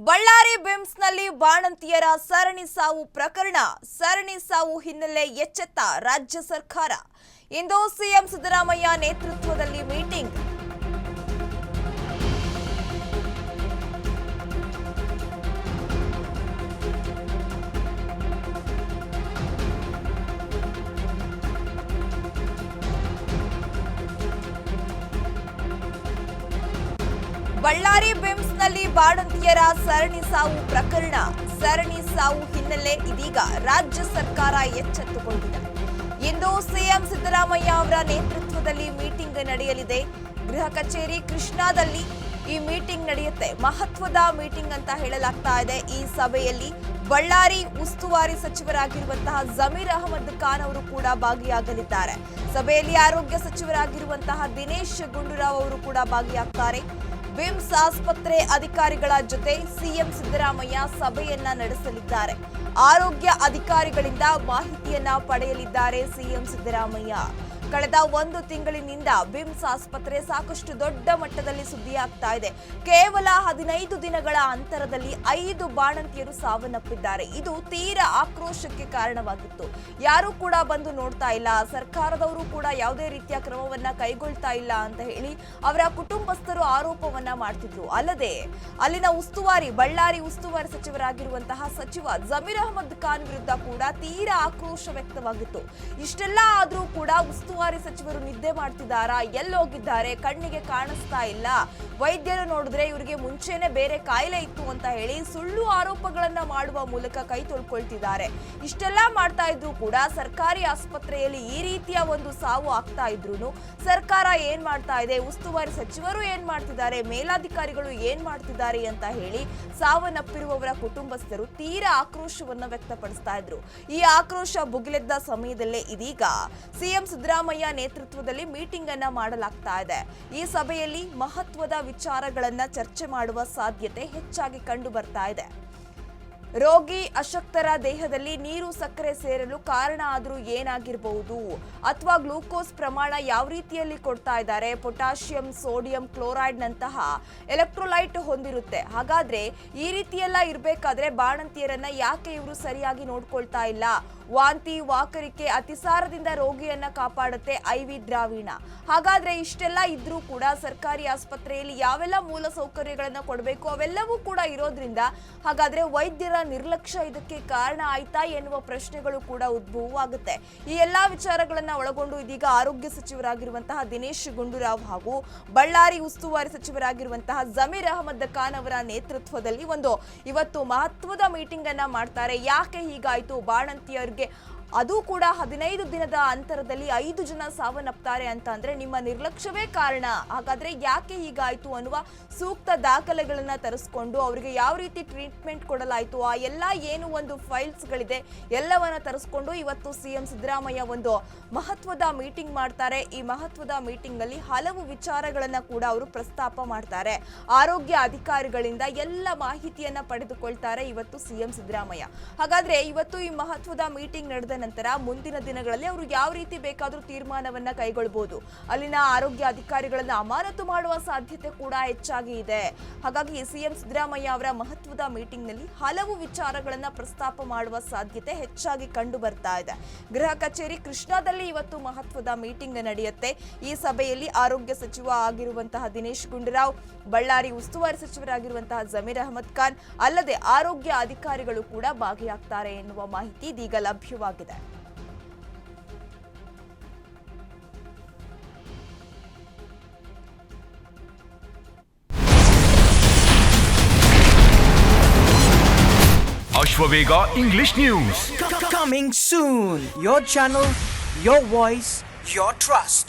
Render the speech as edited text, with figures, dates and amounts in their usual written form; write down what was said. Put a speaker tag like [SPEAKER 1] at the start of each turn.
[SPEAKER 1] ಬಳ್ಳಾರಿ ಬಿಮ್ಸ್ನಲ್ಲಿ ಬಾಣಂತಿಯರ ಸರಣಿ ಸಾವು ಪ್ರಕರಣ ಸರಣಿ ಸಾವು ಹಿನ್ನೆಲೆ ಎಚ್ಚೆತ್ತ ರಾಜ್ಯ ಸರ್ಕಾರ. ಇಂದು ಸಿಎಂ ಸಿದ್ದರಾಮಯ್ಯ ನೇತೃತ್ವದಲ್ಲಿ ಮೀಟಿಂಗ್. ಬಳ್ಳಾರಿ ಬಿಮ್ಸ್ನಲ್ಲಿ ಬಾಣಂತಿಯರ ಸರಣಿ ಸಾವು ಪ್ರಕರಣ ಸರಣಿ ಸಾವು ಹಿನ್ನೆಲೆ ಇದೀಗ ರಾಜ್ಯ ಸರ್ಕಾರ ಎಚ್ಚೆತ್ತುಕೊಂಡಿದೆ. ಇಂದು ಸಿಎಂ ಸಿದ್ದರಾಮಯ್ಯ ಅವರ ನೇತೃತ್ವದಲ್ಲಿ ಮೀಟಿಂಗ್ ನಡೆಯಲಿದೆ. ಗೃಹ ಕಚೇರಿ ಕೃಷ್ಣಾದಲ್ಲಿ ಈ ಮೀಟಿಂಗ್ ನಡೆಯುತ್ತೆ. ಮಹತ್ವದ ಮೀಟಿಂಗ್ ಅಂತ ಹೇಳಲಾಗ್ತಾ ಇದೆ. ಈ ಸಭೆಯಲ್ಲಿ ಬಳ್ಳಾರಿ ಉಸ್ತುವಾರಿ ಸಚಿವರಾಗಿರುವಂತಹ ಜಮೀರ್ ಅಹಮದ್ ಖಾನ್ ಅವರು ಕೂಡ ಭಾಗಿಯಾಗಲಿದ್ದಾರೆ. ಸಭೆಯಲ್ಲಿ ಆರೋಗ್ಯ ಸಚಿವರಾಗಿರುವಂತಹ ದಿನೇಶ್ ಗುಂಡೂರಾವ್ ಅವರು ಕೂಡ ಭಾಗಿಯಾಗ್ತಾರೆ. ಬಿಮ್ಸ್ ಆಸ್ಪತ್ರೆ ಅಧಿಕಾರಿಗಳ ಜೊತೆ ಸಿಎಂ ಸಿದ್ದರಾಮಯ್ಯ ಸಭೆಯನ್ನ ನಡೆಸಲಿದ್ದಾರೆ. ಆರೋಗ್ಯ ಅಧಿಕಾರಿಗಳಿಂದ ಮಾಹಿತಿಯನ್ನ ಪಡೆಯಲಿದ್ದಾರೆ ಸಿಎಂ ಸಿದ್ದರಾಮಯ್ಯ. ಕಳೆದ 1 ತಿಂಗಳಿನಿಂದ ಬಿಮ್ಸ್ ಆಸ್ಪತ್ರೆ ಸಾಕಷ್ಟು ದೊಡ್ಡ ಮಟ್ಟದಲ್ಲಿ ಸುದ್ದಿಯಾಗ್ತಾ ಇದೆ. ಕೇವಲ 15 ದಿನಗಳ ಅಂತರದಲ್ಲಿ 5 ಬಾಣಂತಿಯರು ಸಾವನ್ನಪ್ಪಿದ್ದಾರೆ. ಇದು ತೀರಾ ಆಕ್ರೋಶಕ್ಕೆ ಕಾರಣವಾಗಿತ್ತು. ಯಾರು ಕೂಡ ಬಂದು ನೋಡ್ತಾ ಇಲ್ಲ, ಸರ್ಕಾರದವರು ಕೂಡ ಯಾವುದೇ ರೀತಿಯ ಕ್ರಮವನ್ನ ಕೈಗೊಳ್ತಾ ಇಲ್ಲ ಅಂತ ಹೇಳಿ ಅವರ ಕುಟುಂಬಸ್ಥರು ಆರೋಪವನ್ನ ಮಾಡ್ತಿದ್ರು. ಅಲ್ಲದೆ ಅಲ್ಲಿನ ಬಳ್ಳಾರಿ ಉಸ್ತುವಾರಿ ಸಚಿವರಾಗಿರುವಂತಹ ಸಚಿವ ಜಮೀರ್ ಅಹಮದ್ ಖಾನ್ ವಿರುದ್ಧ ಕೂಡ ತೀರಾ ಆಕ್ರೋಶ ವ್ಯಕ್ತವಾಗಿತ್ತು. ಇಷ್ಟೆಲ್ಲ ಆದ್ರೂ ಕೂಡ ಉಸ್ತುವಾರಿ ಸಚಿವರು ನಿದ್ದೆ ಮಾಡ್ತಿದ್ದಾರಾ, ಎಲ್ಲೋಗಿದ್ದಾರೆ, ಕಣ್ಣಿಗೆ ಕಾಣಿಸ್ತಾ ಇಲ್ಲ, ವೈದ್ಯರು ನೋಡಿದ್ರೆ ಇವರಿಗೆ ಮುಂಚೆನೆ ಬೇರೆ ಕಾಯಿಲೆ ಇತ್ತು ಅಂತ ಹೇಳಿ ಸುಳ್ಳು ಆರೋಪಗಳನ್ನ ಮಾಡುವ ಮೂಲಕ ಕೈ ತೊಳ್ಕೊಳ್ತಿದ್ದಾರೆ. ಇಷ್ಟೆಲ್ಲ ಮಾಡ್ತಾ ಇದ್ರು ಕೂಡ ಸರ್ಕಾರಿ ಆಸ್ಪತ್ರೆಯಲ್ಲಿ ಈ ರೀತಿಯ ಒಂದು ಸಾವು ಆಗ್ತಾ ಇದ್ರು ಸರ್ಕಾರ ಏನ್ ಮಾಡ್ತಾ ಇದೆ, ಉಸ್ತುವಾರಿ ಸಚಿವರು ಏನ್ ಮಾಡ್ತಿದ್ದಾರೆ, ಮೇಲಾಧಿಕಾರಿಗಳು ಏನ್ ಮಾಡ್ತಿದ್ದಾರೆ ಅಂತ ಹೇಳಿ ಸಾವನ್ನಪ್ಪಿರುವವರ ಕುಟುಂಬಸ್ಥರು ತೀರಾ ಆಕ್ರೋಶವನ್ನು ವ್ಯಕ್ತಪಡಿಸ್ತಾ ಇದ್ರು. ಈ ಆಕ್ರೋಶ ಭುಗಿಲೆದ್ದ ಸಮಯದಲ್ಲೇ ಇದೀಗ ಸಿಎಂ ಸಿದ್ದರಾಮಯ್ಯ ನೇತೃತ್ವದಲ್ಲಿ ಮೀಟಿಂಗ್ ಅನ್ನ ಮಾಡಲಾಗ್ತಾ ಇದೆ. ಈ ಸಭೆಯಲ್ಲಿ ಮಹತ್ವದ ವಿಚಾರಗಳನ್ನ ಚರ್ಚೆ ಮಾಡುವ ಸಾಧ್ಯತೆ ಹೆಚ್ಚಾಗಿ ಕಂಡು ಬರ್ತಾ ಇದೆ. ರೋಗಿ ಅಶಕ್ತರ ದೇಹದಲ್ಲಿ ನೀರು ಸಕ್ಕರೆ ಸೇರಲು ಕಾರಣ ಆದ್ರೂ ಏನಾಗಿರಬಹುದು, ಅಥವಾ ಗ್ಲೂಕೋಸ್ ಪ್ರಮಾಣ ಯಾವ ರೀತಿಯಲ್ಲಿ ಕೊಡ್ತಾ ಇದ್ದಾರೆ, ಪೊಟ್ಯಾಷಿಯಂ, ಸೋಡಿಯಂ ಕ್ಲೋರೈಡ್ ನಂತಹ ಎಲೆಕ್ಟ್ರೋಲೈಟ್ ಹೊಂದಿರುತ್ತೆ. ಹಾಗಾದ್ರೆ ಈ ರೀತಿಯೆಲ್ಲ ಇರಬೇಕಾದ್ರೆ ಬಾಣಂತಿಯರನ್ನ ಯಾಕೆ ಇವರು ಸರಿಯಾಗಿ ನೋಡ್ಕೊಳ್ತಾ ಇಲ್ಲ? ವಾಂತಿ ವಾಕರಿಕೆ ಅತಿಸಾರದಿಂದ ರೋಗಿಯನ್ನ ಕಾಪಾಡುತ್ತೆ ಐವಿ ದ್ರಾವಣ. ಹಾಗಾದ್ರೆ ಇಷ್ಟೆಲ್ಲ ಇದ್ರೂ ಕೂಡ ಸರ್ಕಾರಿ ಆಸ್ಪತ್ರೆಯಲ್ಲಿ ಯಾವೆಲ್ಲ ಮೂಲ ಸೌಕರ್ಯಗಳನ್ನ ಕೊಡಬೇಕು ಅವೆಲ್ಲವೂ ಕೂಡ ಇರೋದ್ರಿಂದ ಹಾಗಾದ್ರೆ ವೈದ್ಯರ ನಿರ್ಲಕ್ಷ್ಯ ಇದಕ್ಕೆ ಕಾರಣ ಆಯ್ತಾ ಎನ್ನುವ ಪ್ರಶ್ನೆಗಳು ಕೂಡ ಉದ್ಭವವಾಗುತ್ತೆ. ಈ ಎಲ್ಲಾ ವಿಚಾರಗಳನ್ನ ಒಳಗೊಂಡು ಇದೀಗ ಆರೋಗ್ಯ ಸಚಿವರಾಗಿರುವಂತಹ ದಿನೇಶ್ ಗುಂಡೂರಾವ್ ಹಾಗೂ ಬಳ್ಳಾರಿ ಉಸ್ತುವಾರಿ ಸಚಿವರಾಗಿರುವಂತಹ ಜಮೀರ್ ಅಹಮದ್ ಖಾನ್ ಅವರ ನೇತೃತ್ವದಲ್ಲಿ ಇವತ್ತು ಮಹತ್ವದ ಮೀಟಿಂಗ್ ಅನ್ನ ಮಾಡ್ತಾರೆ. ಯಾಕೆ ಹೀಗಾಯ್ತು, ಬಾಣಂತಿಯರಿಗೆ ಅದು ಕೂಡ 15 ದಿನದ ಅಂತರದಲ್ಲಿ 5 ಜನ ಸಾವನ್ನಪ್ತಾರೆ ಅಂತ ಅಂದ್ರೆ ನಿಮ್ಮ ನಿರ್ಲಕ್ಷ್ಯವೇ ಕಾರಣ. ಹಾಗಾದ್ರೆ ಯಾಕೆ ಹೀಗಾಯ್ತು ಅನ್ನುವ ಸೂಕ್ತ ದಾಖಲೆಗಳನ್ನ ತರಿಸ್ಕೊಂಡು ಅವರಿಗೆ ಯಾವ ರೀತಿ ಟ್ರೀಟ್ಮೆಂಟ್ ಕೊಡಲಾಯ್ತು, ಆ ಎಲ್ಲ ಏನು ಒಂದು ಫೈಲ್ಸ್ ಗಳಿದೆ ಎಲ್ಲವನ್ನ ತರಿಸ್ಕೊಂಡು ಇವತ್ತು ಸಿಎಂ ಸಿದ್ದರಾಮಯ್ಯ ಒಂದು ಮಹತ್ವದ ಮೀಟಿಂಗ್ ಮಾಡ್ತಾರೆ. ಈ ಮಹತ್ವದ ಮೀಟಿಂಗ್ ಅಲ್ಲಿ ಹಲವು ವಿಚಾರಗಳನ್ನ ಕೂಡ ಅವರು ಪ್ರಸ್ತಾಪ ಮಾಡ್ತಾರೆ. ಆರೋಗ್ಯ ಅಧಿಕಾರಿಗಳಿಂದ ಎಲ್ಲ ಮಾಹಿತಿಯನ್ನ ಪಡೆದುಕೊಳ್ತಾರೆ ಇವತ್ತು ಸಿಎಂ ಸಿದ್ದರಾಮಯ್ಯ. ಹಾಗಾದ್ರೆ ಇವತ್ತು ಈ ಮಹತ್ವದ ಮೀಟಿಂಗ್ ನಡೆದ ನಂತರ ಮುಂದಿನ ದಿನಗಳಲ್ಲಿ ಅವರು ಯಾವ ರೀತಿ ಬೇಕಾದರೂ ತೀರ್ಮಾನವನ್ನ ಕೈಗೊಳ್ಳಬಹುದು. ಅಲ್ಲಿನ ಆರೋಗ್ಯ ಅಧಿಕಾರಿಗಳನ್ನ ಅಮಾನತು ಮಾಡುವ ಸಾಧ್ಯತೆ ಕೂಡ ಹೆಚ್ಚಾಗಿ ಇದೆ. ಹಾಗಾಗಿ ಸಿಎಂ ಸಿದ್ದರಾಮಯ್ಯ ಅವರ ಮಹತ್ವದ ಮೀಟಿಂಗ್ ನಲ್ಲಿ ಹಲವು ವಿಚಾರಗಳನ್ನ ಪ್ರಸ್ತಾಪ ಮಾಡುವ ಸಾಧ್ಯತೆ ಹೆಚ್ಚಾಗಿ ಕಂಡು ಬರ್ತಾ ಇದೆ. ಗೃಹ ಕಚೇರಿ ಕೃಷ್ಣಾದಲ್ಲಿ ಇವತ್ತು ಮಹತ್ವದ ಮೀಟಿಂಗ್ ನಡೆಯುತ್ತೆ. ಈ ಸಭೆಯಲ್ಲಿ ಆರೋಗ್ಯ ಸಚಿವ ಆಗಿರುವಂತಹ ದಿನೇಶ್ ಗುಂಡೂರಾವ್, ಬಳ್ಳಾರಿ ಉಸ್ತುವಾರಿ ಸಚಿವರಾಗಿರುವಂತಹ ಜಮೀರ್ ಅಹಮದ್ ಖಾನ್ ಅಲ್ಲದೆ ಆರೋಗ್ಯ ಅಧಿಕಾರಿಗಳು ಕೂಡ ಭಾಗಿಯಾಗ್ತಾರೆ ಎನ್ನುವ ಮಾಹಿತಿ ಇದೀಗ ಲಭ್ಯವಾಗಿದೆ.
[SPEAKER 2] Ashwavega English News.
[SPEAKER 3] Coming soon. Your channel, your voice, your trust.